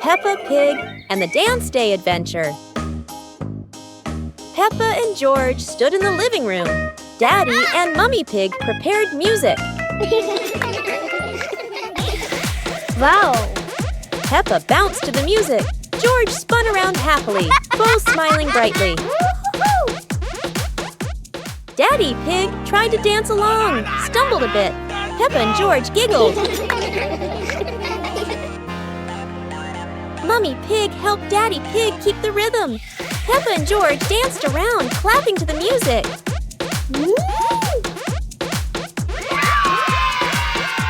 Peppa Pig and the Dance Day Adventure. Peppa and George stood in the living room. Daddy and Mummy Pig prepared music. Wow! Peppa bounced to the music. George spun around happily, both smiling brightly. Daddy Pig tried to dance along, stumbled a bit. Peppa and George giggled. Mummy Pig helped Daddy Pig keep the rhythm. Peppa and George danced around, clapping to the music.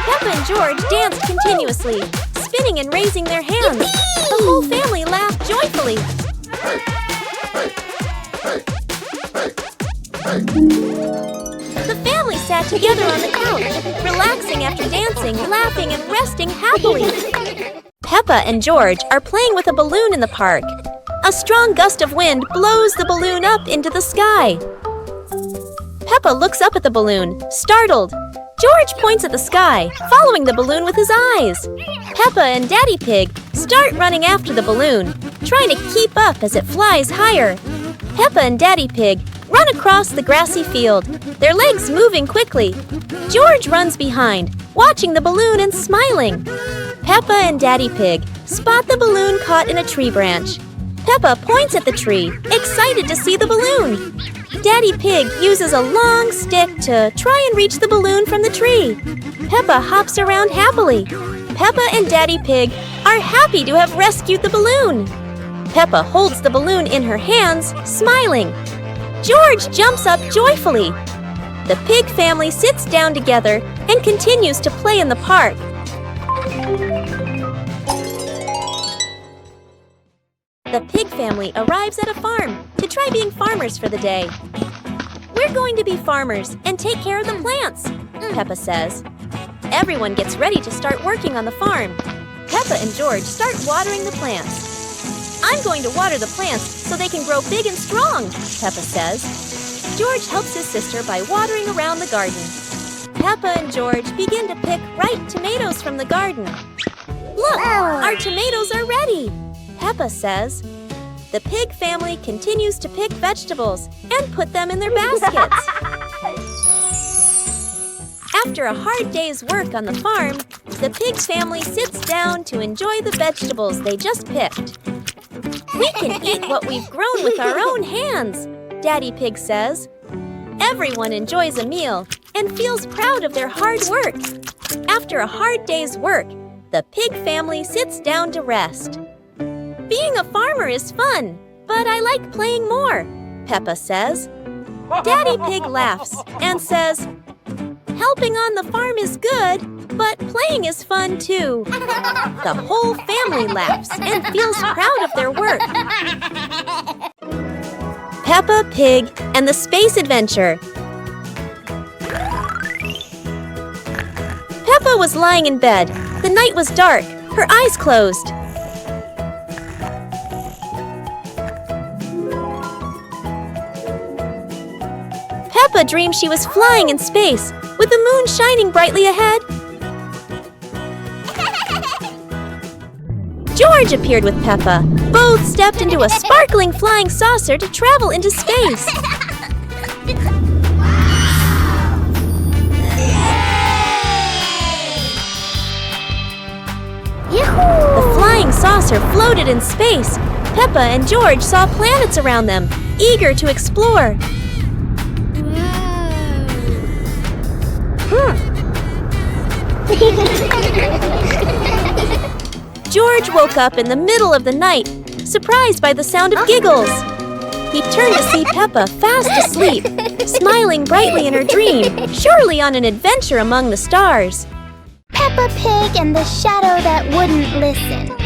Peppa and George danced continuously, spinning and raising their hands. The whole family laughed joyfully. The family sat together on the couch, relaxing after dancing, laughing, and resting happily. Peppa and George are playing with a balloon in the park. A strong gust of wind blows the balloon up into the sky. Peppa looks up at the balloon, startled. George points at the sky, following the balloon with his eyes. Peppa and Daddy Pig start running after the balloon, trying to keep up as it flies higher. Peppa and Daddy Pig run across the grassy field, their legs moving quickly. George runs behind, watching the balloon and smiling. Peppa and Daddy Pig spot the balloon caught in a tree branch. Peppa points at the tree, excited to see the balloon. Daddy Pig uses a long stick to try and reach the balloon from the tree. Peppa hops around happily. Peppa and Daddy Pig are happy to have rescued the balloon. Peppa holds the balloon in her hands, smiling. George jumps up joyfully. The pig family sits down together and continues to play in the park. The pig family arrives at a farm to try being farmers for the day. We're going to be farmers and take care of the plants, Peppa says. Everyone gets ready to start working on the farm. Peppa and George start watering the plants. I'm going to water the plants so they can grow big and strong, Peppa says. George helps his sister by watering around the garden. Peppa and George begin to pick ripe tomatoes from the garden. Look, our tomatoes are ready, Peppa says. The pig family continues to pick vegetables and put them in their baskets. After a hard day's work on the farm, the pig family sits down to enjoy the vegetables they just picked. We can eat what we've grown with our own hands, Daddy Pig says. Everyone enjoys a meal and feels proud of their hard work. After a hard day's work, the pig family sits down to rest. Being a farmer is fun, but I like playing more, Peppa says. Daddy Pig laughs and says, helping on the farm is good, but playing is fun too. The whole family laughs and feels proud of their work. Peppa Pig and the Space Adventure. Peppa was lying in bed. The night was dark. Her eyes closed. Peppa dreamed she was flying in space, with the moon shining brightly ahead. George appeared with Peppa. Both stepped into a sparkling flying saucer to travel into space. The flying saucer floated in space. Peppa and George saw planets around them, eager to explore. George woke up in the middle of the night, surprised by the sound of giggles. He turned to see Peppa fast asleep, smiling brightly in her dream, surely on an adventure among the stars. Peppa Pig and the shadow that wouldn't listen.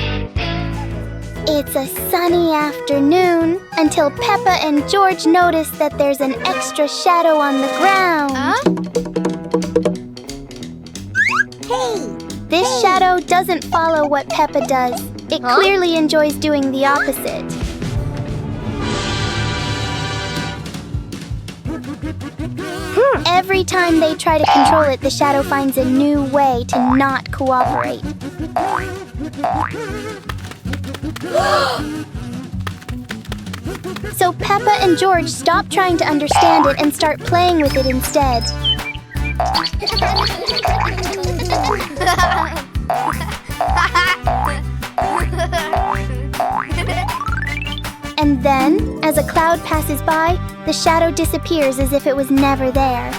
It's a sunny afternoon until Peppa and George notice that there's an extra shadow on the ground. This shadow doesn't follow what Peppa does. It clearly enjoys doing the opposite. Every time they try to control it, the shadow finds a new way to not cooperate. So Peppa and George stop trying to understand it and start playing with it instead. And then, as a cloud passes by, the shadow disappears as if it was never there.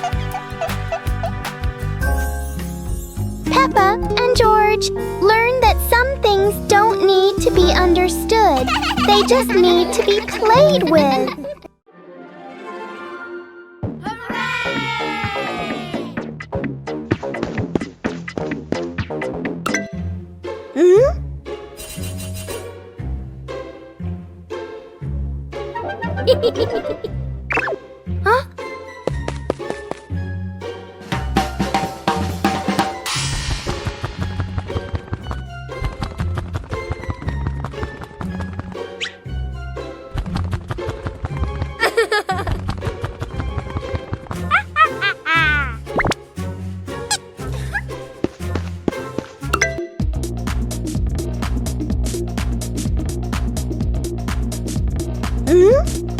Peppa and George learn that some things don't need to be understood. They just need to be played with. Huh?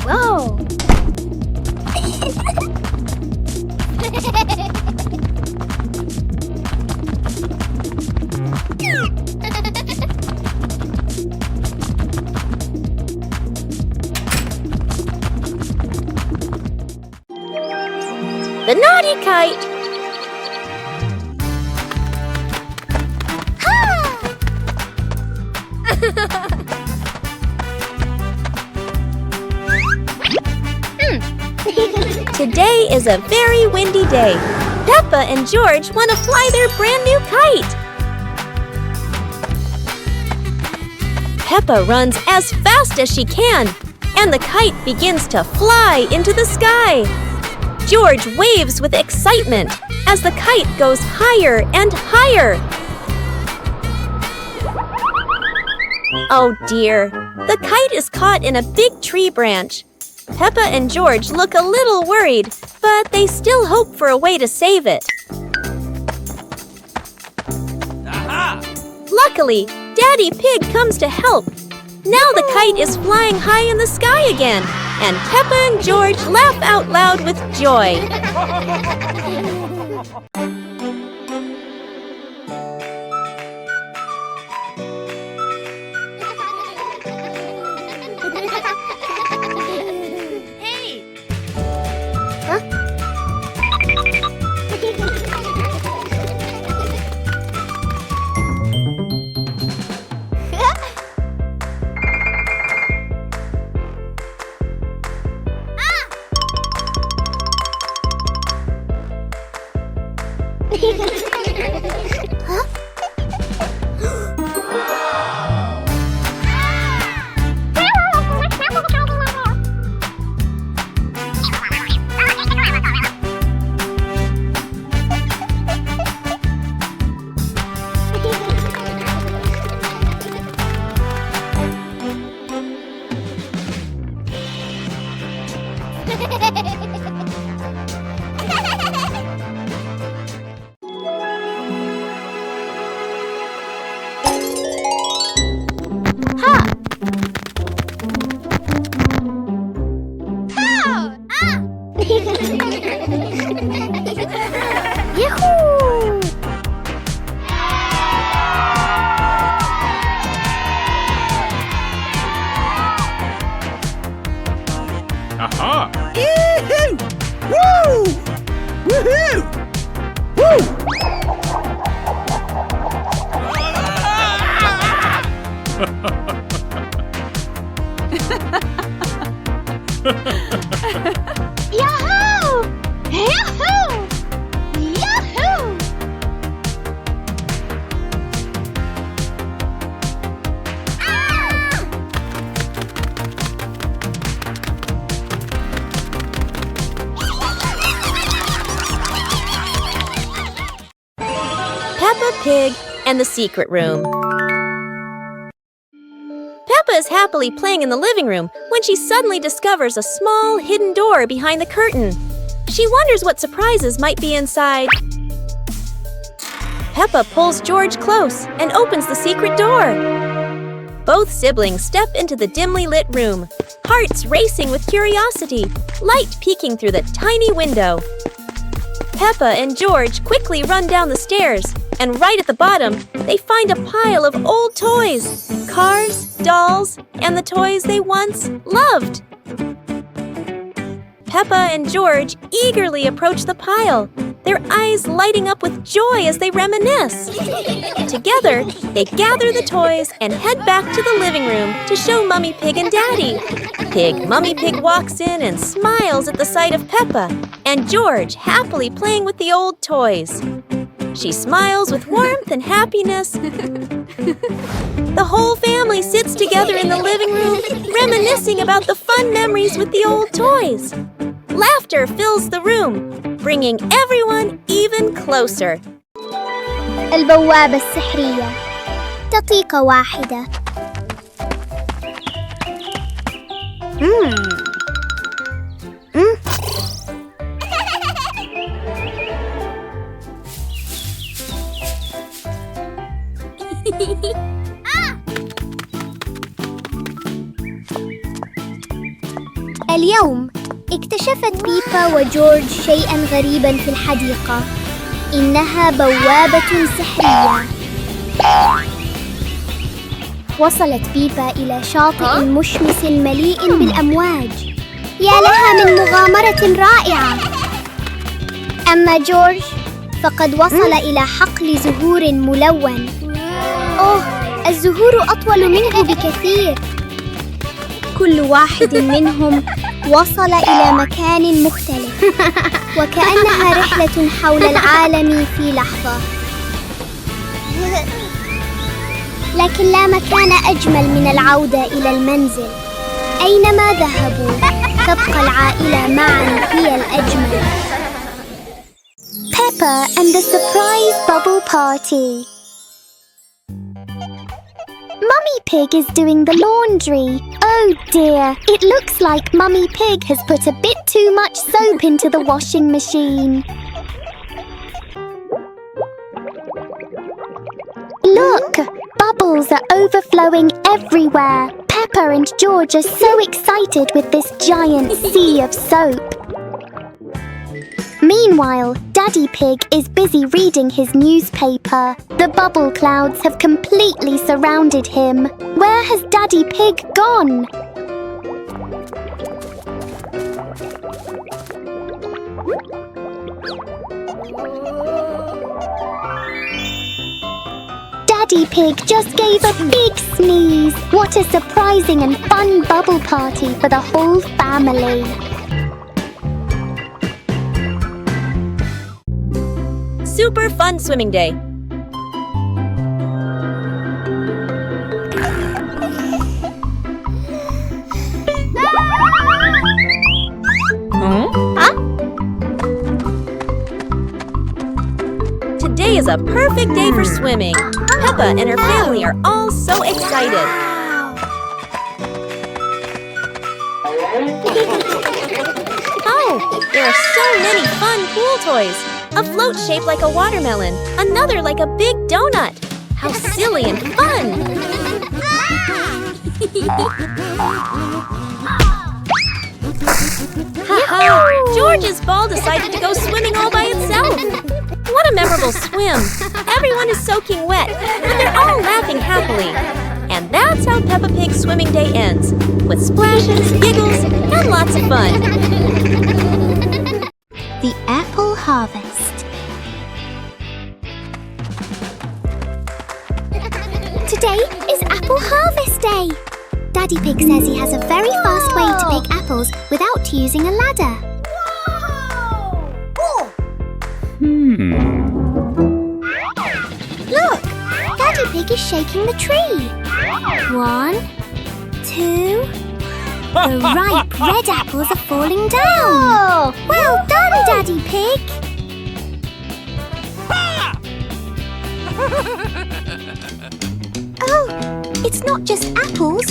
Whoa! The naughty kite! Today is a very windy day. Peppa and George want to fly their brand new kite. Peppa runs as fast as she can, and the kite begins to fly into the sky. George waves with excitement as the kite goes higher and higher. Oh dear, the kite is caught in a big tree branch. Peppa and George look a little worried, but they still hope for a way to save it. Aha! Luckily, Daddy Pig comes to help. Now the kite is flying high in the sky again, and Peppa and George laugh out loud with joy. Aha! Yee-hoo! Woo! Woohoo! Woo! Yahoo! Yahoo! Yahoo! Peppa Pig and the Secret Room. Peppa is happily playing in the living room when she suddenly discovers a small hidden door behind the curtain. She wonders what surprises might be inside. Peppa pulls George close and opens the secret door. Both siblings step into the dimly lit room, hearts racing with curiosity, light peeking through the tiny window. Peppa and George quickly run down the stairs, and right at the bottom, they find a pile of old toys, cars, dolls, and the toys they once loved. Peppa and George eagerly approach the pile, their eyes lighting up with joy as they reminisce. Together, they gather the toys and head back to the living room to show Mummy Pig and Daddy. Mummy Pig walks in and smiles at the sight of Peppa and George happily playing with the old toys. She smiles with warmth and happiness. The whole family sits together in the living room, reminiscing about the fun memories with the old toys. Laughter fills the room, bringing everyone even closer. البوابة السحرية. دقيقة واحدة. اليوم اكتشفت بيبا وجورج شيئاً غريباً في الحديقة. إنها بوابة سحرية. وصلت بيبا إلى شاطئ مشمس مليء بالأمواج. يا لها من مغامرة رائعة. أما جورج فقد وصل إلى حقل زهور ملون. أوه، الزهور أطول منه بكثير. كل واحد منهم وصل إلى مكان مختلف، وكأنها رحلة حول العالم في لحظة. لكن لا مكان أجمل من العودة إلى المنزل. أينما ذهبوا تبقى العائلة معا هي الأجمل. Peppa and the surprise bubble party. Mummy Pig is doing the laundry. Oh dear, it looks like Mummy Pig has put a bit too much soap into the washing machine. Look, bubbles are overflowing everywhere. Peppa and George are so excited with this giant sea of soap. Meanwhile, Daddy Pig is busy reading his newspaper. The bubble clouds have completely surrounded him. Where has Daddy Pig gone? Daddy Pig just gave a big sneeze. What a surprising and fun bubble party for the whole family. Super fun swimming day. Today is a perfect day for swimming. Peppa and her family are all so excited. Oh, there are so many fun pool toys. A float shaped like a watermelon, another like a big donut. How silly and fun! Ha-ha! George's ball decided to go swimming all by itself. What a memorable swim! Everyone is soaking wet, but they're all laughing happily. And that's how Peppa Pig's swimming day ends, with splashes, giggles, and lots of fun. The apple harvest. Today is Apple Harvest Day. Daddy Pig says he has a very fast way to pick apples without using a ladder. Look! Daddy Pig is shaking the tree. 1, 2... The ripe red apples are falling down. Well done, Daddy Pig. Oh, it's not just apples.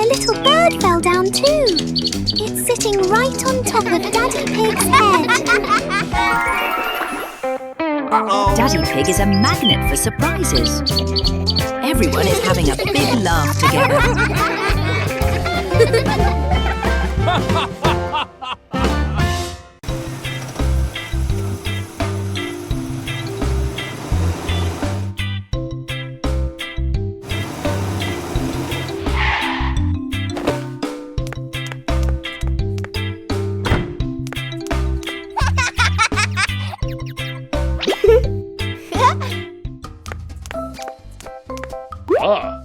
A little bird fell down too. It's sitting right on top of Daddy Pig's head. Daddy Pig is a magnet for surprises. Everyone is having a big laugh together. Whoa!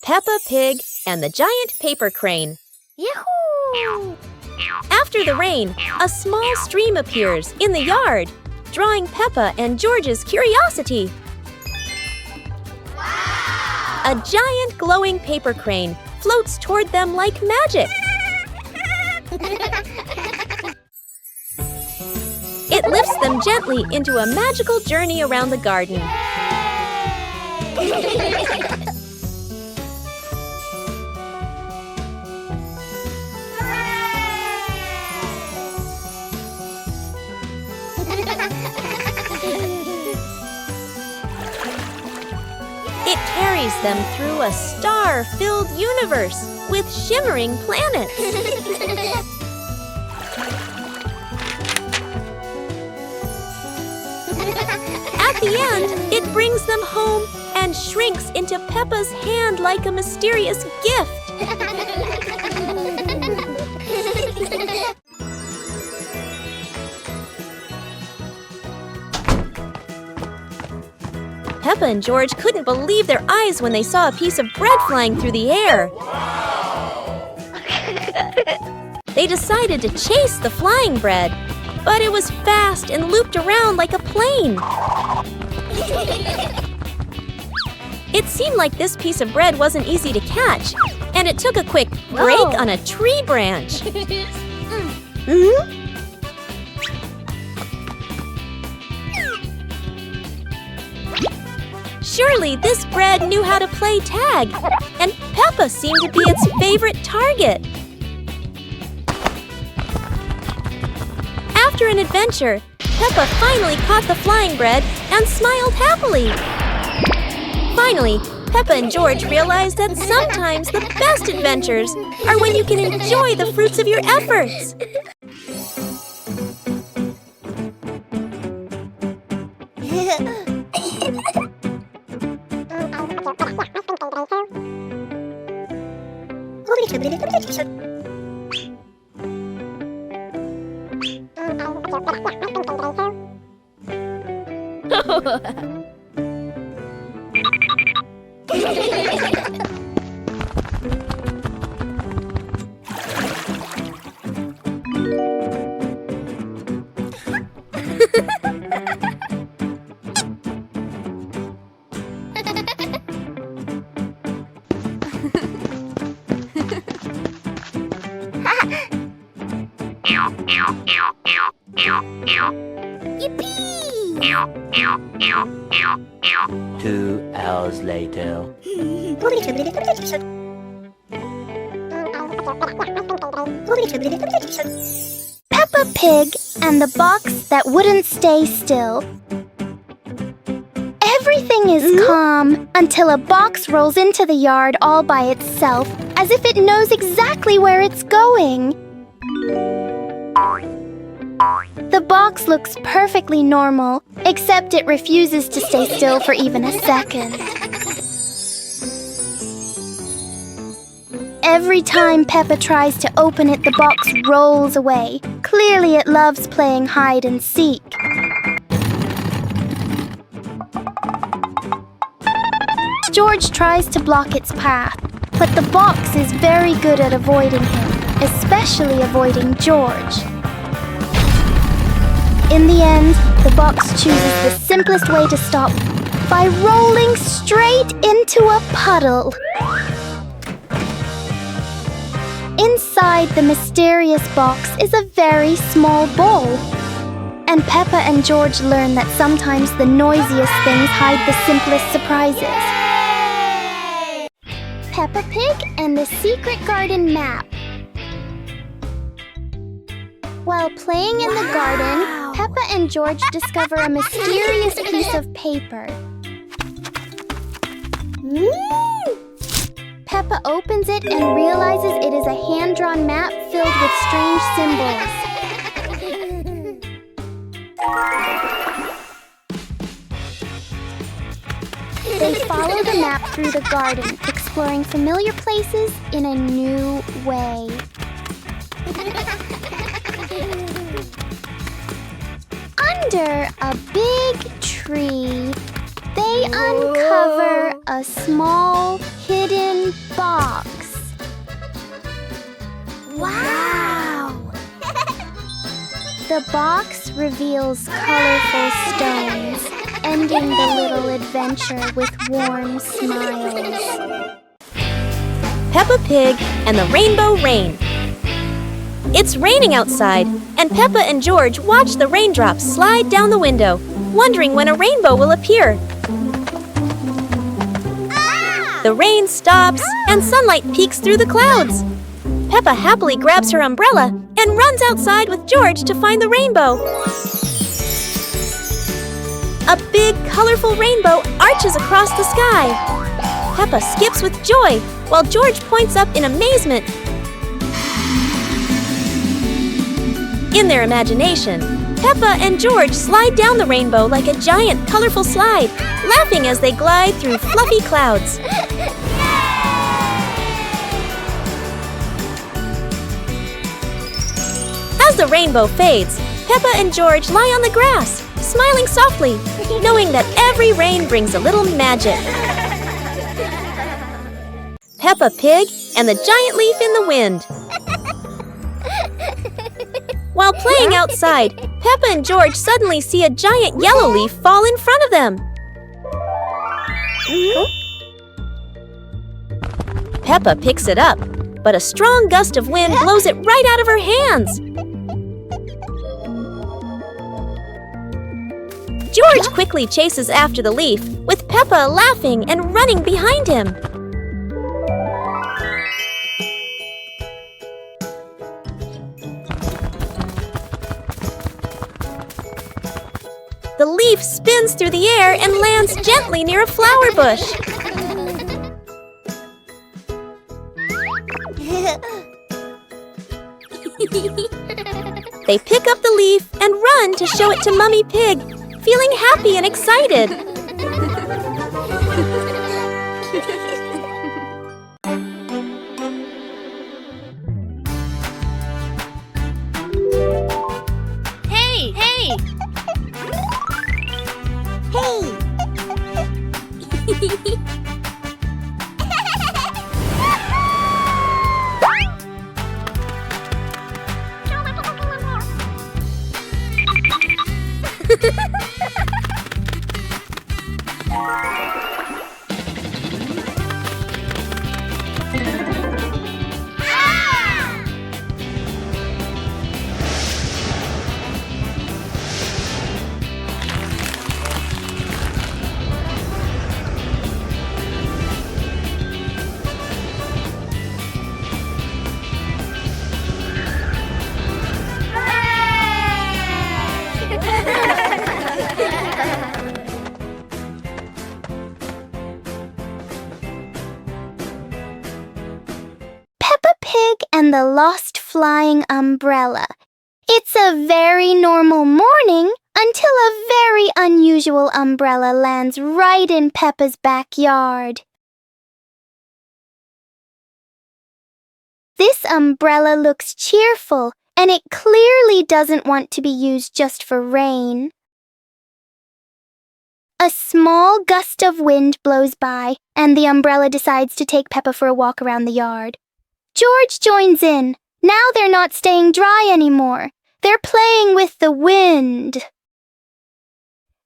Peppa Pig and the Giant Paper Crane. Yahoo! After the rain, a small stream appears in the yard, drawing Peppa and George's curiosity. Wow! A giant glowing paper crane floats toward them like magic. It lifts them gently into a magical journey around the garden. It carries them through a star-filled universe with shimmering planets. At the end, it brings them home and shrinks into Peppa's hand like a mysterious gift. Peppa and George couldn't believe their eyes when they saw a piece of bread flying through the air. They decided to chase the flying bread, but it was fast and looped around like a plane. It seemed like this piece of bread wasn't easy to catch, and it took a quick break on a tree branch. Surely this bread knew how to play tag, and Peppa seemed to be its favorite target. After an adventure, Peppa finally caught the flying bread and smiled happily. Finally, Peppa and George realized that sometimes the best adventures are when you can enjoy the fruits of your efforts. Yippee! 2 hours later. Peppa Pig and the box that wouldn't stay still. Everything is calm until a box rolls into the yard all by itself, as if it knows exactly where it's going. The box looks perfectly normal, except it refuses to stay still for even a second. Every time Peppa tries to open it, the box rolls away. Clearly it loves playing hide and seek. George tries to block its path, but the box is very good at avoiding him, especially avoiding George. In the end, the box chooses the simplest way to stop by rolling straight into a puddle. Inside the mysterious box is a very small bowl. And Peppa and George learn that sometimes the noisiest things hide the simplest surprises. Peppa Pig and the Secret Garden Map. While playing in the garden, Peppa and George discover a mysterious piece of paper. Peppa opens it and realizes it is a hand-drawn map filled with strange symbols. They follow the map through the garden, exploring familiar places in a new way. Under a big tree, they uncover a small hidden box. Wow! The box reveals colorful stones, ending the little adventure with warm smiles. Peppa Pig and the Rainbow Rain. It's raining outside, and Peppa and George watch the raindrops slide down the window, wondering when a rainbow will appear. The rain stops, and sunlight peeks through the clouds. Peppa happily grabs her umbrella and runs outside with George to find the rainbow. A big, colorful rainbow arches across the sky. Peppa skips with joy, while George points up in amazement. In their imagination, Peppa and George slide down the rainbow like a giant, colorful slide, laughing as they glide through fluffy clouds. As the rainbow fades, Peppa and George lie on the grass, smiling softly, knowing that every rain brings a little magic. Peppa Pig and the Giant Leaf in the Wind. While playing outside, Peppa and George suddenly see a giant yellow leaf fall in front of them. Peppa picks it up, but a strong gust of wind blows it right out of her hands. George quickly chases after the leaf, with Peppa laughing and running behind him. The leaf spins through the air and lands gently near a flower bush. They pick up the leaf and run to show it to Mummy Pig, feeling happy and excited. Hey! Hey! Hey! and the lost flying umbrella. It's a very normal morning until a very unusual umbrella lands right in Peppa's backyard. This umbrella looks cheerful, and it clearly doesn't want to be used just for rain. A small gust of wind blows by, and the umbrella decides to take Peppa for a walk around the yard. George joins in. Now they're not staying dry anymore. They're playing with the wind.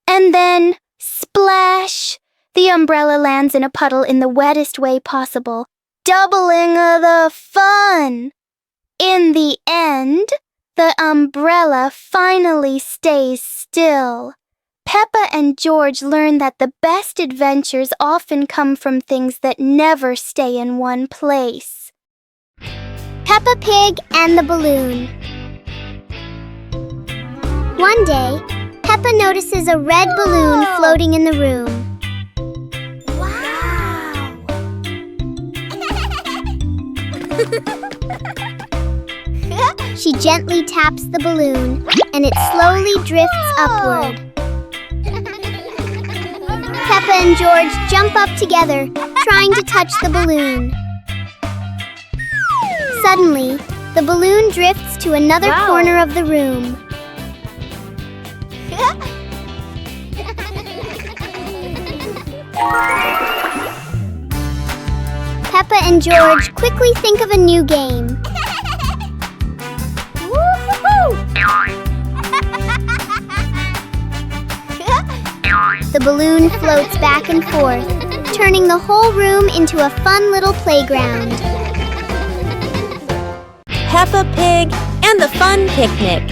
And then, splash! The umbrella lands in a puddle in the wettest way possible, doubling the fun. In the end, the umbrella finally stays still. Peppa and George learn that the best adventures often come from things that never stay in one place. Peppa Pig and the Balloon. One day, Peppa notices a red balloon floating in the room. Wow! She gently taps the balloon, and it slowly drifts upward. Peppa and George jump up together, trying to touch the balloon. Suddenly, the balloon drifts to another corner of the room. Peppa and George quickly think of a new game. The balloon floats back and forth, turning the whole room into a fun little playground. Peppa Pig and the Fun Picnic.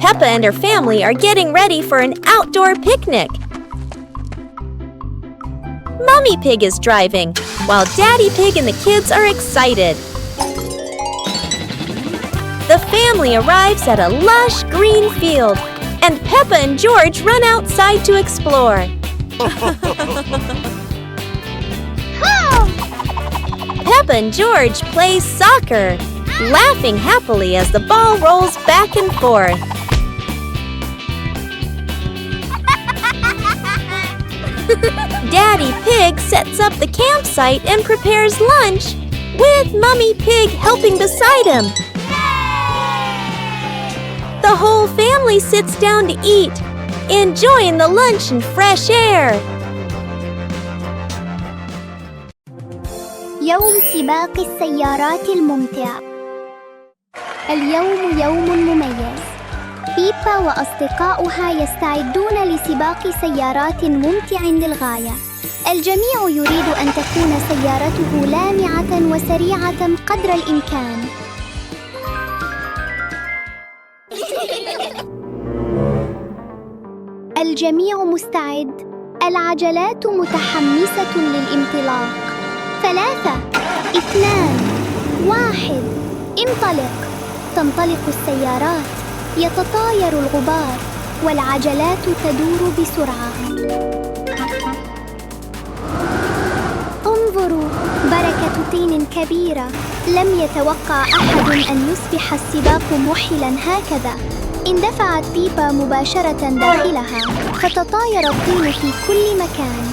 Peppa and her family are getting ready for an outdoor picnic. Mummy Pig is driving, while Daddy Pig and the kids are excited. The family arrives at a lush green field, and Peppa and George run outside to explore. Peppa and George play soccer, laughing happily as the ball rolls back and forth. Daddy Pig sets up the campsite and prepares lunch, with Mummy Pig helping beside him. The whole family sits down to eat, enjoying the lunch and fresh air. يوم سباق السيارات الممتع. اليوم يوم مميز. بيبا وأصدقاؤها يستعدون لسباق سيارات ممتع للغاية. الجميع يريد أن تكون سيارته لامعة وسريعة قدر الإمكان. الجميع مستعد. العجلات متحمسة للانطلاق. 3 2 1 انطلق. تنطلق السيارات. يتطاير الغبار والعجلات تدور بسرعة. انظروا، بركة طين كبيرة. لم يتوقع أحد أن يصبح السباق مُحِلًا هكذا. اندفعت بيبا مباشرة داخلها، فتطاير الطين في كل مكان.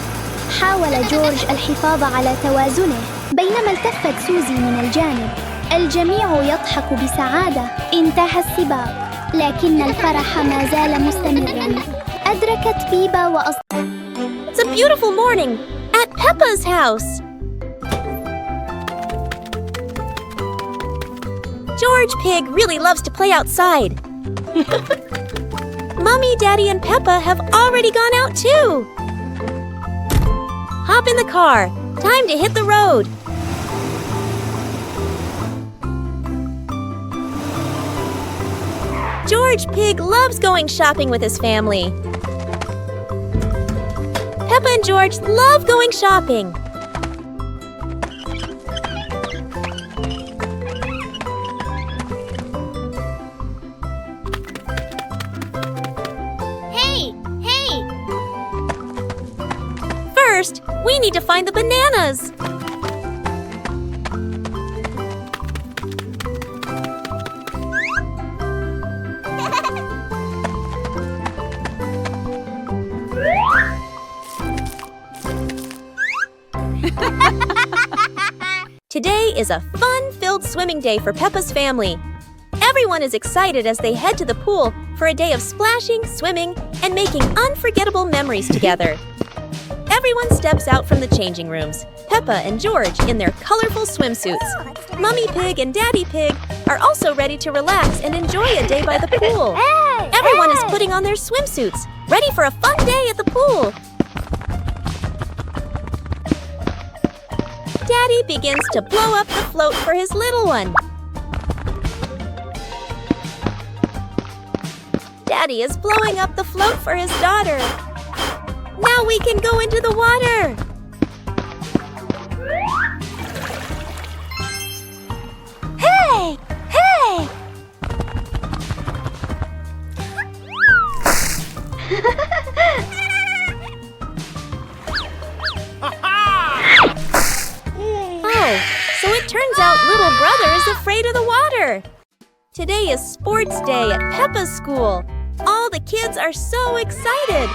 حاول جورج الحفاظ على توازنه، بينما التفت سوزي من الجانب. الجميع يضحك بسعادة. انتهى السباق، لكن الفرح ما زال مستمراً. أدركت بيبا It's a beautiful morning at Peppa's house. George Pig really loves to play outside. Mummy, Daddy, and Peppa have already gone out too. Hop in the car. Time to hit the road. George Pig loves going shopping with his family. Peppa and George love going shopping. Hey! First, we need to find the bananas! Today is a fun-filled swimming day for Peppa's family. Everyone is excited as they head to the pool for a day of splashing, swimming, and making unforgettable memories together. Everyone steps out from the changing rooms, Peppa and George in their colorful swimsuits. Mummy Pig and Daddy Pig are also ready to relax and enjoy a day by the pool. Everyone is putting on their swimsuits, ready for a fun day at the pool. Daddy begins to blow up the float for his little one. Daddy is blowing up the float for his daughter. Now we can go into the water. Hey! Hey! Oh, so it turns out little brother is afraid of the water. Today is sports day at Peppa's school. All the kids are so excited.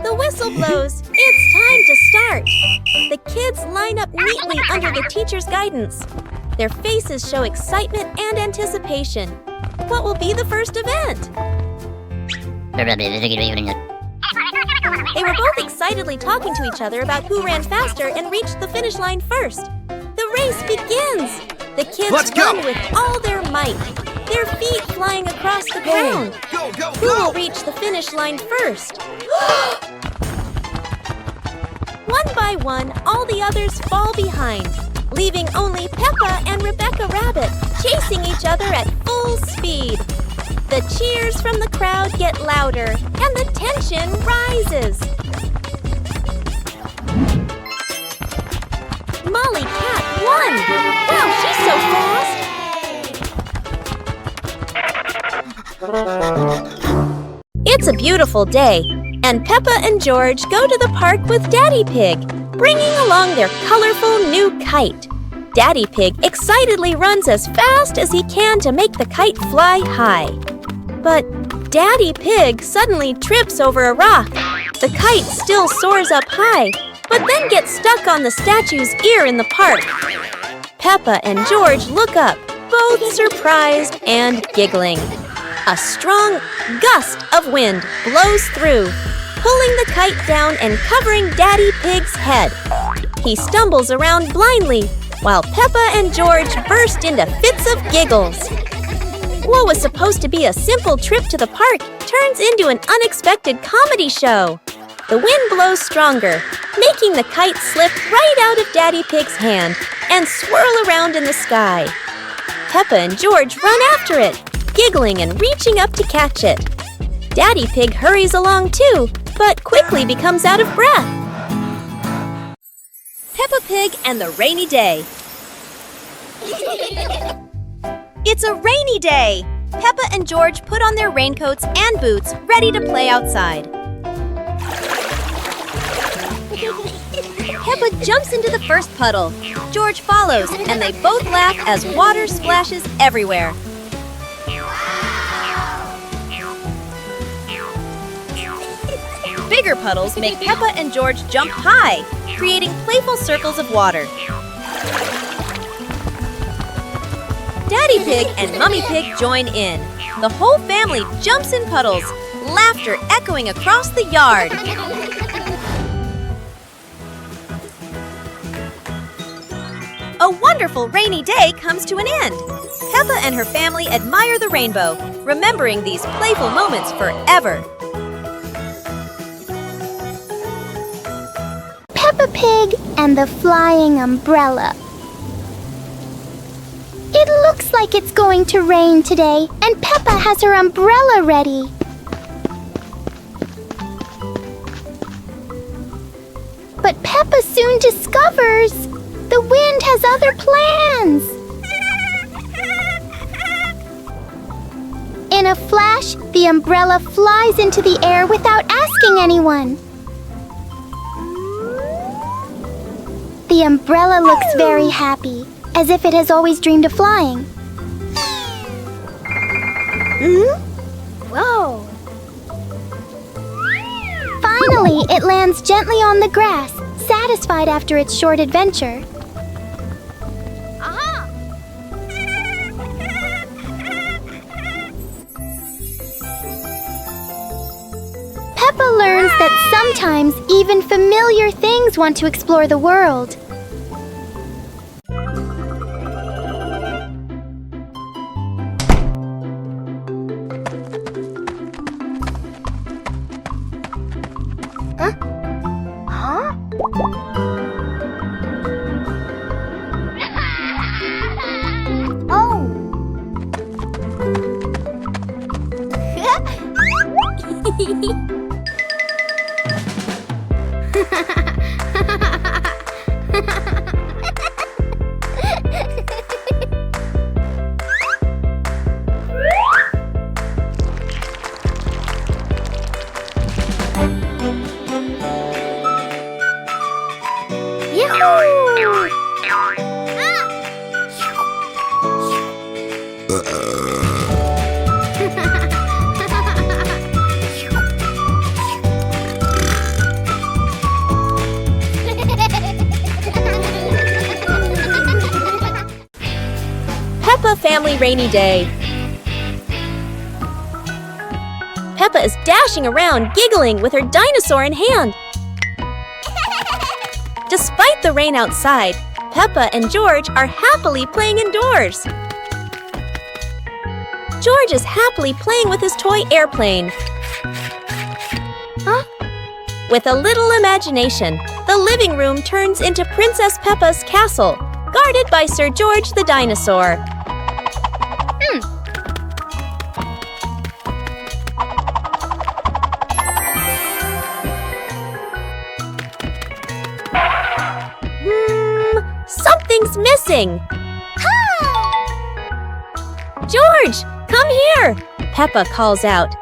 The whistle blows. It's time to start. The kids line up neatly under the teacher's guidance. Their faces show excitement and anticipation. What will be the first event? They were both excitedly talking to each other about who ran faster and reached the finish line first. The race begins. The kids run with all their might, their feet flying across the ground. Who will reach the finish line first? One by one, all the others fall behind, leaving only Peppa and Rebecca Rabbit chasing each other at full speed. The cheers from the crowd get louder, and the tension rises. Molly Cat won! Wow, she's so fast! It's a beautiful day, and Peppa and George go to the park with Daddy Pig, bringing along their colorful new kite. Daddy Pig excitedly runs as fast as he can to make the kite fly high. But Daddy Pig suddenly trips over a rock. The kite still soars up high, but then gets stuck on the statue's ear in the park. Peppa and George look up, both surprised and giggling. A strong gust of wind blows through, pulling the kite down and covering Daddy Pig's head. He stumbles around blindly, while Peppa and George burst into fits of giggles. What was supposed to be a simple trip to the park turns into an unexpected comedy show. The wind blows stronger, making the kite slip right out of Daddy Pig's hand and swirl around in the sky. Peppa and George run after it, giggling and reaching up to catch it. Daddy Pig hurries along too, but quickly becomes out of breath. Peppa Pig and the Rainy Day. It's a rainy day! Peppa and George put on their raincoats and boots, ready to play outside. Peppa jumps into the first puddle. George follows, and they both laugh as water splashes everywhere. Bigger puddles make Peppa and George jump high, creating playful circles of water. Daddy Pig and Mummy Pig join in. The whole family jumps in puddles, laughter echoing across the yard. A wonderful rainy day comes to an end. Peppa and her family admire the rainbow, remembering these playful moments forever. Peppa Pig and the Flying Umbrella. It looks like it's going to rain today, and Peppa has her umbrella ready. But Peppa soon discovers the wind has other plans. In a flash, the umbrella flies into the air without asking anyone. The umbrella looks very happy, as if it has always dreamed of flying. Whoa! Finally, it lands gently on the grass, satisfied after its short adventure. Aha! Peppa learns that sometimes even familiar things want to explore the world. Peppa Family Rainy Day. Peppa is dashing around, giggling with her dinosaur in hand. Despite the rain outside, Peppa and George are happily playing indoors. George is happily playing with his toy airplane. With a little imagination, the living room turns into Princess Peppa's castle, guarded by Sir George the dinosaur. Something's missing! George, come here! Peppa calls out.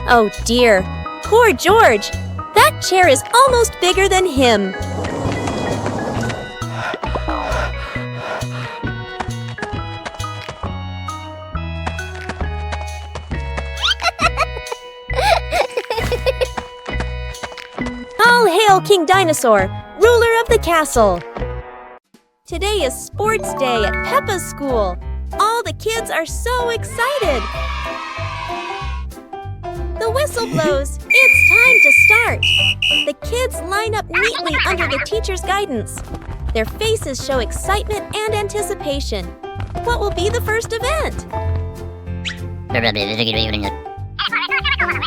Oh dear, poor George! That chair is almost bigger than him. All hail King Dinosaur, ruler of the castle! Today is sports day at Peppa's school. All the kids are so excited. The whistle blows. It's time to start. The kids line up neatly under the teacher's guidance. Their faces show excitement and anticipation. What will be the first event?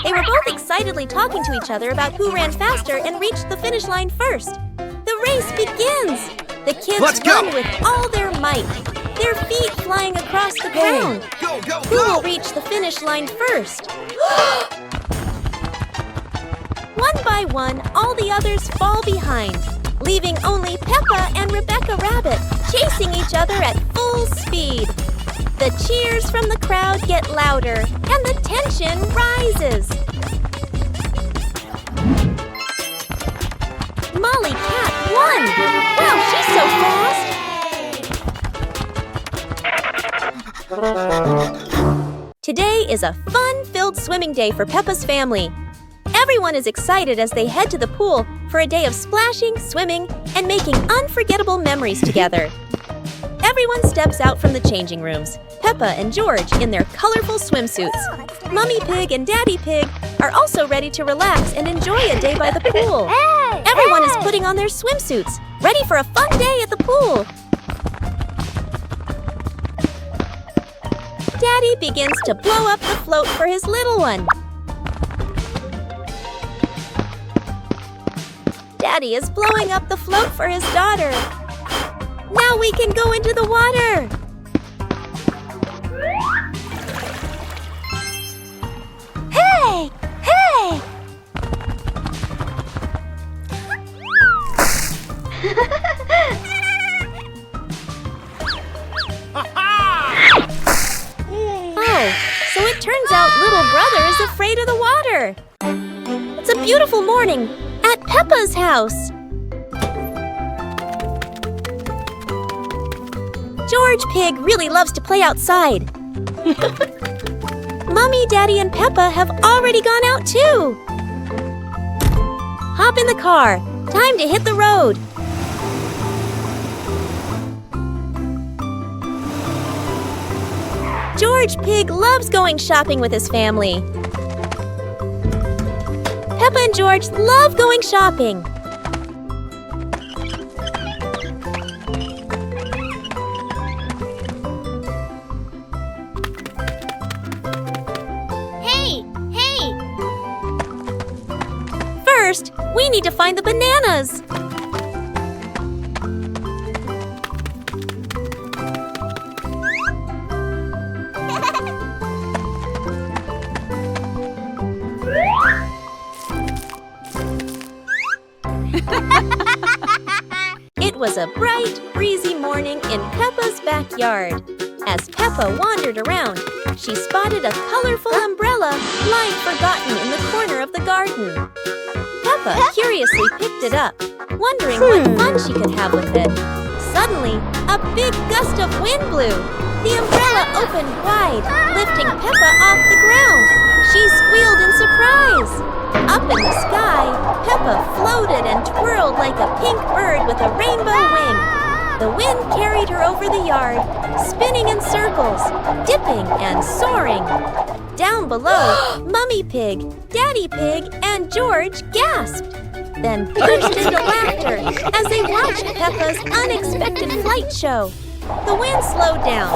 They were both excitedly talking to each other about who ran faster and reached the finish line first. The race begins! The kids run with all their might, their feet flying across the ground. Who will reach the finish line first? One by one, all the others fall behind, leaving only Peppa and Rebecca Rabbit chasing each other at full speed. The cheers from the crowd get louder, and the tension rises. Molly Cat won! Wow, she's so fast! Today is a fun-filled swimming day for Peppa's family. Everyone is excited as they head to the pool for a day of splashing, swimming, and making unforgettable memories together. Everyone steps out from the changing rooms, Peppa and George in their colorful swimsuits. Mummy Pig and Daddy Pig are also ready to relax and enjoy a day by the pool. Everyone is putting on their swimsuits, ready for a fun day at the pool. Daddy begins to blow up the float for his little one. Daddy is blowing up the float for his daughter. Now we can go into the water. Hey! Hey! Oh, so it turns out little brother is afraid of the water. beautiful morning at Peppa's house. George Pig really loves to play outside. Mommy, Daddy, and Peppa have already gone out too. Hop in the car. Time to hit the road. George Pig loves going shopping with his family. Peppa and George love going shopping. Hey! First, we need to find the bananas. It was a bright, breezy morning in Peppa's backyard. As Peppa wandered around, she spotted a colorful umbrella lying forgotten in the corner of the garden. Peppa curiously picked it up, wondering what fun she could have with it. Suddenly, a big gust of wind blew. The umbrella opened wide, lifting Peppa off the ground. She squealed in surprise. Up in the sky, Peppa floated and twirled like a pink bird with a rainbow wing. The wind carried her over the yard, spinning in circles, dipping and soaring. Down below, Mummy Pig, Daddy Pig, and George gasped, then burst into laughter as they watched Peppa's unexpected flight show. The wind slowed down,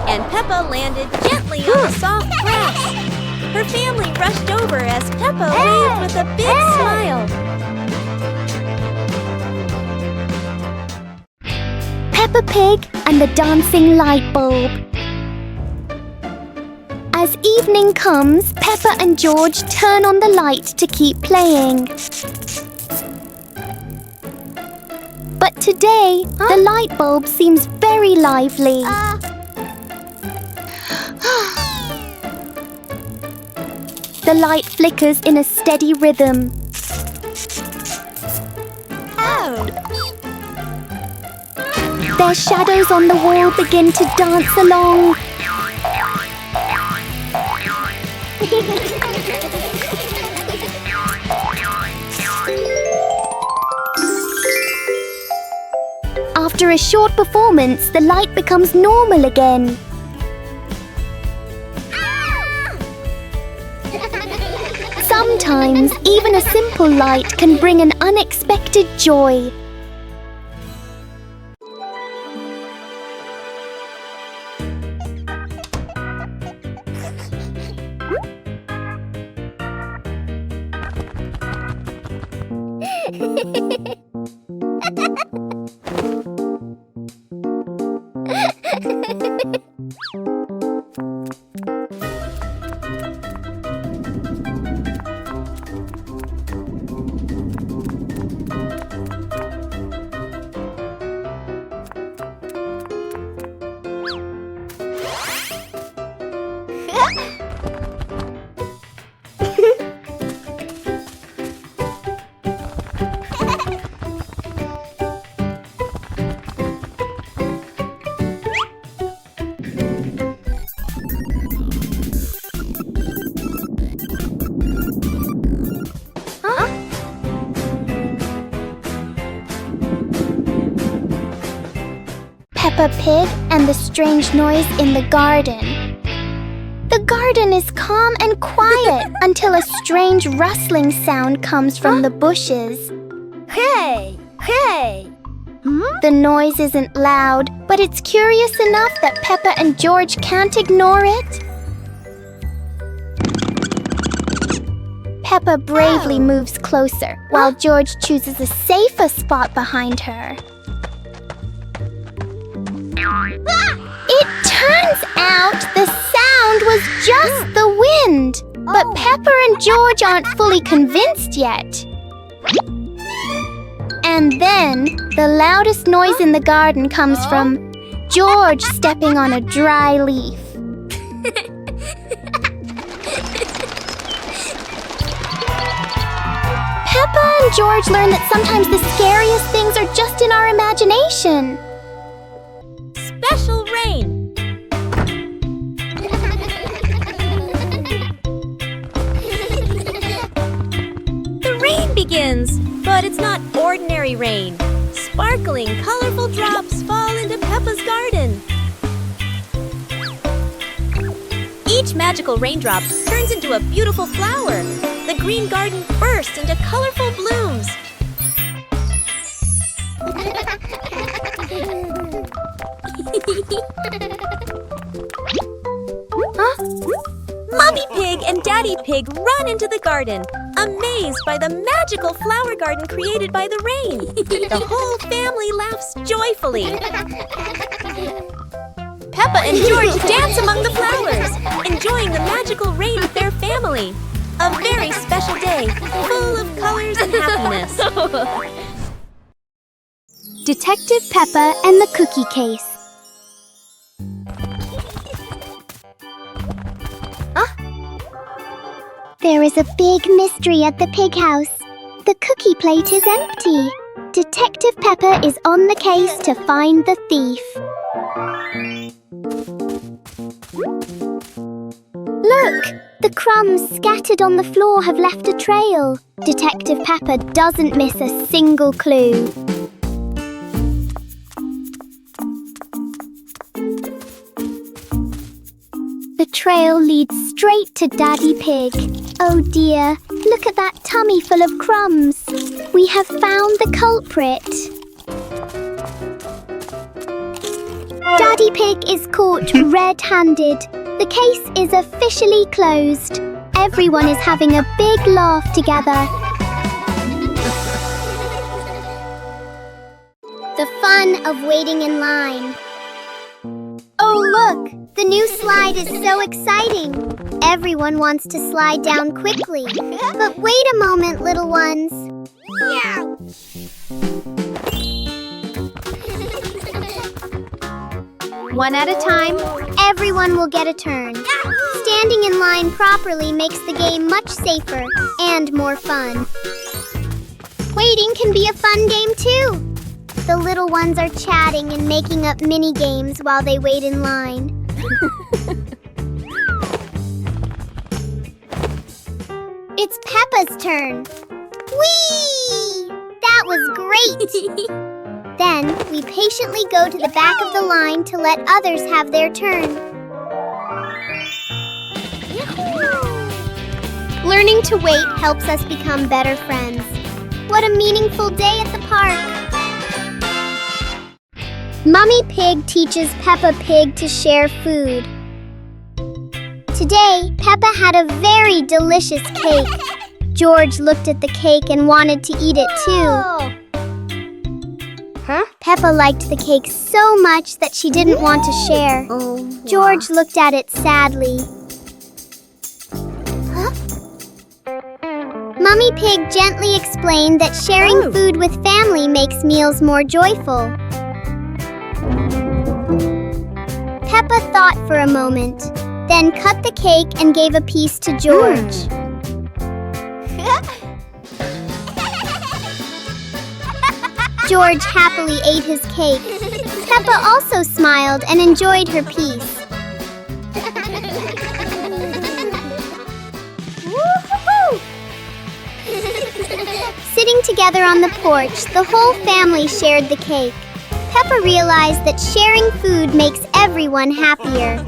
and Peppa landed gently on the soft grass. Her family rushed over as Peppa waved with a big smile. Peppa Pig and the Dancing Light Bulb. As evening comes, Peppa and George turn on the light to keep playing. But today, the light bulb seems very lively. The light flickers in a steady rhythm. Their shadows on the wall begin to dance along. After a short performance, the light becomes normal again. Sometimes, even a simple light can bring an unexpected joy. Peppa Pig and the strange noise in the garden. The garden is calm and quiet until a strange rustling sound comes from the bushes. Hey! The noise isn't loud, but it's curious enough that Peppa and George can't ignore it. Peppa bravely moves closer, while George chooses a safer spot behind her. It turns out the sound was just the wind, but Peppa and George aren't fully convinced yet. And then, the loudest noise in the garden comes from George stepping on a dry leaf. Peppa and George learn that sometimes the scariest things are just in our imagination. Special rain. The rain begins, but it's not ordinary rain. Sparkling, colorful drops fall into Peppa's garden. Each magical raindrop turns into a beautiful flower. The green garden bursts into colorful blooms. Huh? Mommy Pig and Daddy Pig run into the garden, amazed by the magical flower garden created by the rain. The whole family laughs joyfully. Peppa and George dance among the flowers, enjoying the magical rain with their family. A very special day, full of colors and happiness. Detective Peppa and the Cookie Case. There is a big mystery at the pig house. The cookie plate is empty. Detective Peppa is on the case to find the thief. Look! The crumbs scattered on the floor have left a trail. Detective Peppa doesn't miss a single clue. The trail leads straight to Daddy Pig. Oh dear, look at that tummy full of crumbs. We have found the culprit. Daddy Pig is caught red-handed. The case is officially closed. Everyone is having a big laugh together. The fun of waiting in line. Oh look! The new slide is so exciting. Everyone wants to slide down quickly. But wait a moment, little ones. One at a time, everyone will get a turn. Standing in line properly makes the game much safer and more fun. Waiting can be a fun game too. The little ones are chatting and making up mini games while they wait in line. It's Peppa's turn. Whee! That was great! Then we patiently go to the back of the line to let others have their turn. Learning to wait helps us become better friends. What a meaningful day at the park! Mummy Pig teaches Peppa Pig to share food. Today, Peppa had a very delicious cake. George looked at the cake and wanted to eat it too. Peppa liked the cake so much that she didn't want to share. George looked at it sadly. Mummy Pig gently explained that sharing food with family makes meals more joyful. Peppa thought for a moment, then cut the cake and gave a piece to George. George happily ate his cake. Peppa also smiled and enjoyed her piece. Sitting together on the porch, the whole family shared the cake. Peppa realized that sharing food makes everyone happier.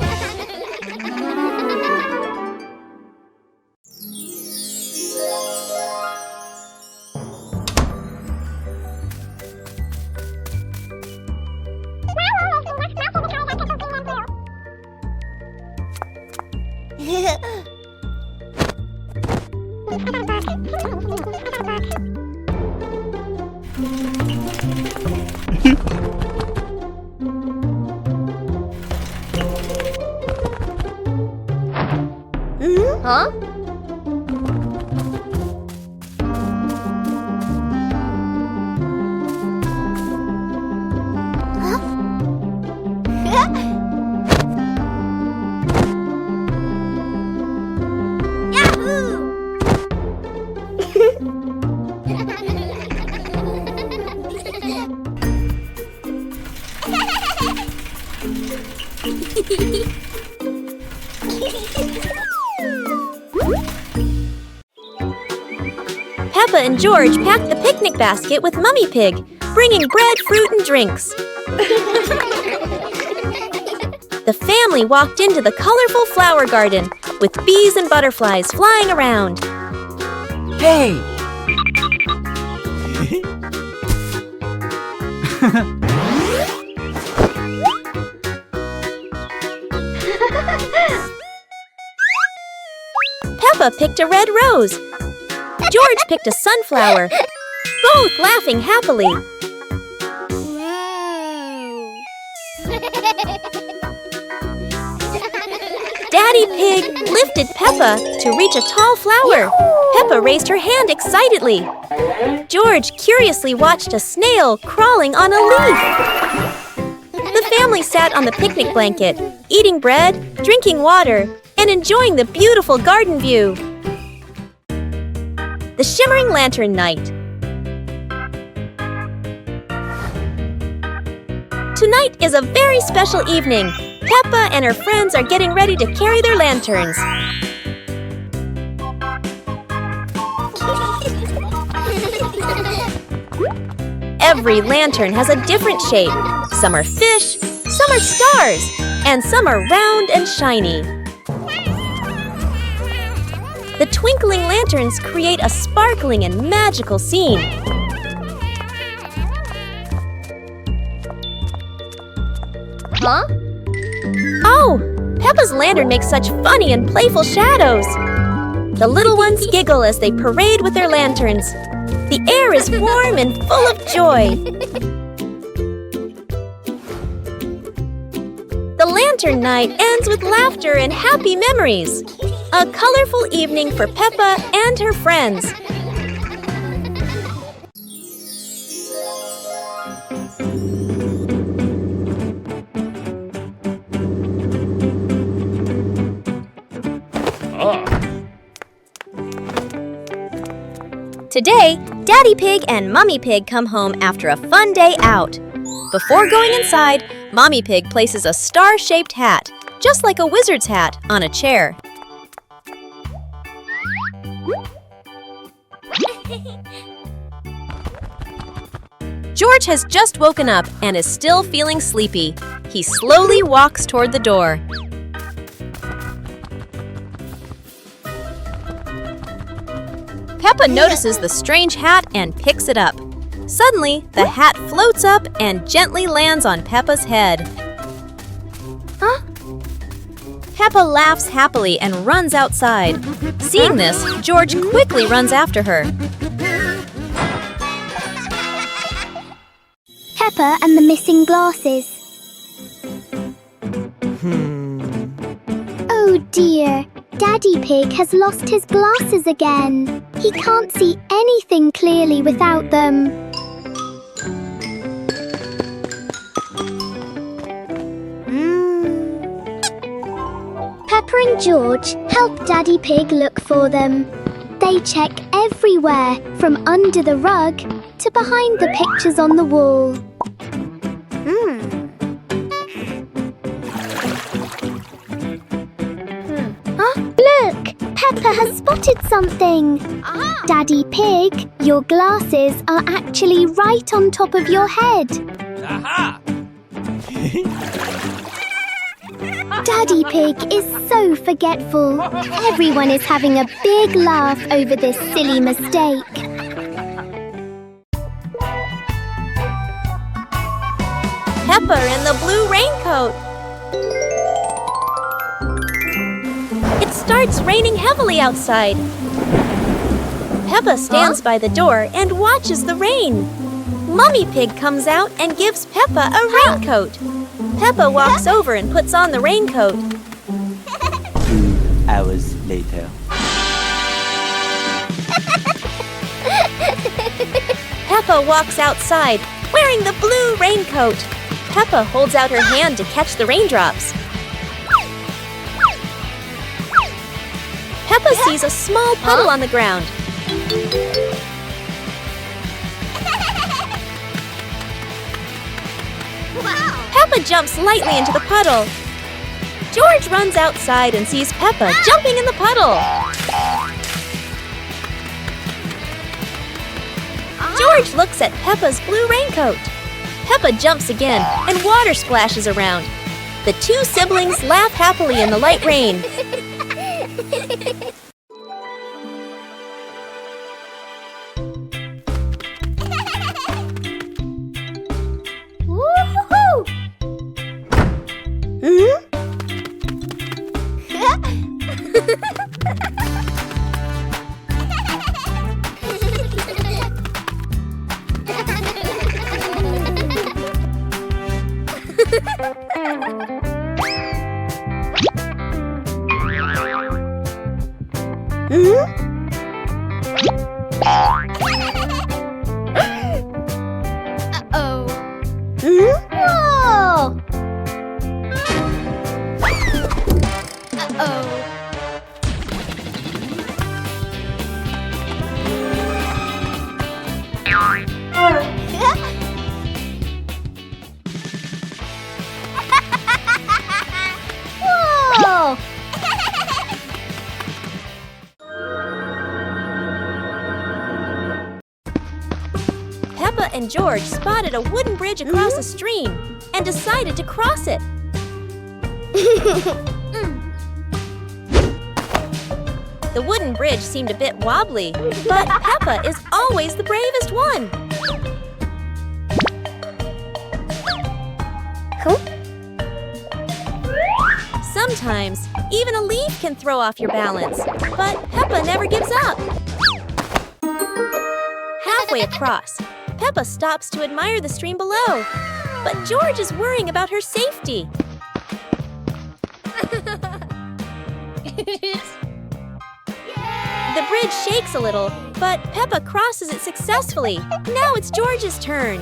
Peppa and George packed the picnic basket with Mummy Pig, bringing bread, fruit, and drinks. The family walked into the colorful flower garden with bees and butterflies flying around. Hey! Peppa picked a red rose. George picked a sunflower, both laughing happily. Daddy Pig lifted Peppa to reach a tall flower. Peppa raised her hand excitedly. George curiously watched a snail crawling on a leaf. The family sat on the picnic blanket, eating bread, drinking water, and enjoying the beautiful garden view. The Shimmering Lantern Night. Tonight is a very special evening. Peppa and her friends are getting ready to carry their lanterns. Every lantern has a different shape. Some are fish, some are stars, and some are round and shiny. The twinkling lanterns create a sparkling and magical scene. Huh? Oh! Peppa's lantern makes such funny and playful shadows. The little ones giggle as they parade with their lanterns. The air is warm and full of joy. The lantern night ends with laughter and happy memories. A colorful evening for Peppa and her friends. Today, Daddy Pig and Mummy Pig come home after a fun day out. Before going inside, Mommy Pig places a star-shaped hat, just like a wizard's hat, on a chair. George has just woken up and is still feeling sleepy. He slowly walks toward the door. Peppa notices the strange hat and picks it up. Suddenly, the hat floats up and gently lands on Peppa's head. Huh? Peppa laughs happily and runs outside. Seeing this, George quickly runs after her. Peppa and the missing glasses. Oh dear, Daddy Pig has lost his glasses again. He can't see anything clearly without them. Peppa and George help Daddy Pig look for them. They check everywhere, from under the rug to behind the pictures on the wall. Look! Peppa has spotted something! Daddy Pig, your glasses are actually right on top of your head. Aha! Daddy Pig is so forgetful. Everyone is having a big laugh over this silly mistake. Peppa in the blue raincoat. It starts raining heavily outside. Peppa stands by the door and watches the rain. Mummy Pig comes out and gives Peppa a raincoat. Peppa walks over and puts on the raincoat. 2 hours later. Peppa walks outside, wearing the blue raincoat. Peppa holds out her hand to catch the raindrops. Peppa sees a small puddle on the ground. Peppa jumps lightly into the puddle. George runs outside and sees Peppa jumping in the puddle. George looks at Peppa's blue raincoat. Peppa jumps again and water splashes around. The two siblings laugh happily in the light rain. Woo-hoo-hoo! Uh-oh. Whoa! Uh-oh. Whoa! Peppa and George spotted a wooden bridge across a stream and decided to cross it. The wooden bridge seemed a bit wobbly, but Peppa is always the bravest one. Sometimes, even a leaf can throw off your balance, but Peppa never gives up. Halfway across, Peppa stops to admire the stream below, but George is worrying about her safety. The bridge shakes a little, but Peppa crosses it successfully. Now it's George's turn.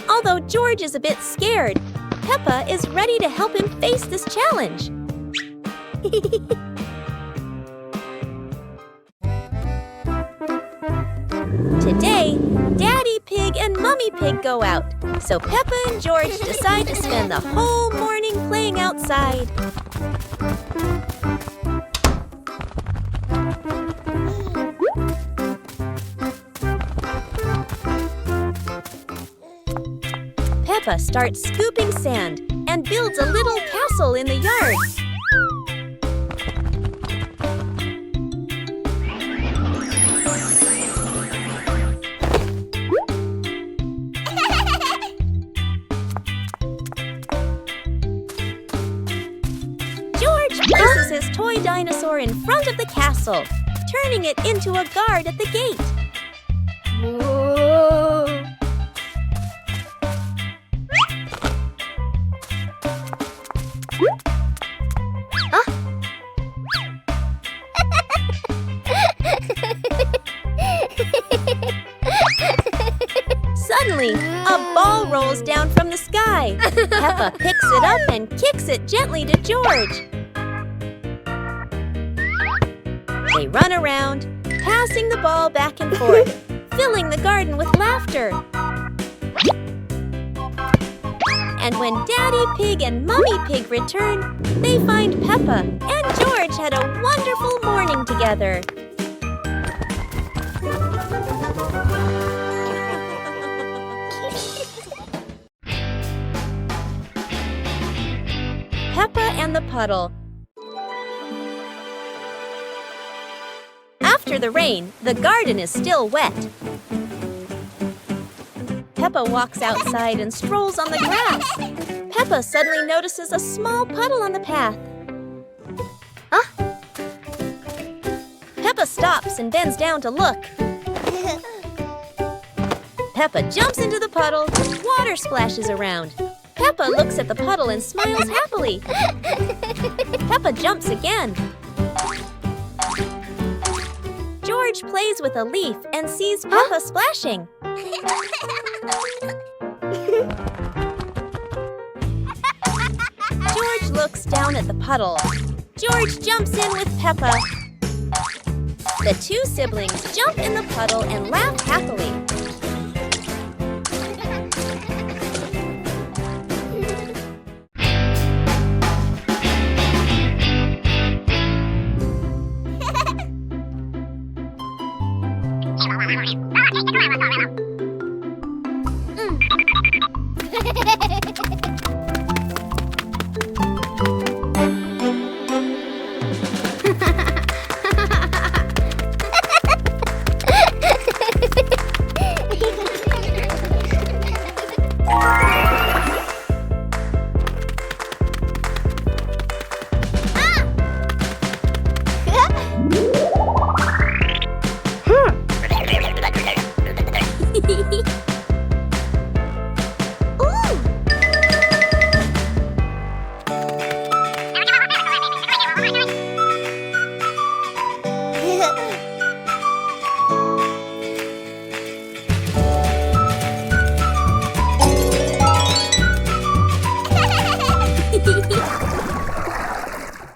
Although George is a bit scared, Peppa is ready to help him face this challenge. Today, Daddy Pig and Mummy Pig go out, so Peppa and George decide to spend the whole morning playing outside. Peppa starts scooping sand and builds a little castle in the yard. George places his toy dinosaur in front of the castle, turning it into a guard at the gate. Whoa! Suddenly, a ball rolls down from the sky. Peppa picks it up and kicks it gently to George. They run around, passing the ball back and forth, filling the garden with laughter. And when Daddy Pig and Mummy Pig return, they find Peppa and George had a wonderful morning together. Peppa and the Puddle. After the rain, the garden is still wet. Peppa walks outside and strolls on the grass. Peppa suddenly notices a small puddle on the path. Peppa stops and bends down to look. Peppa jumps into the puddle, water splashes around. Peppa looks at the puddle and smiles happily. Peppa jumps again. George plays with a leaf and sees Peppa splashing. George looks down at the puddle. George jumps in with Peppa. The two siblings jump in the puddle and laugh happily.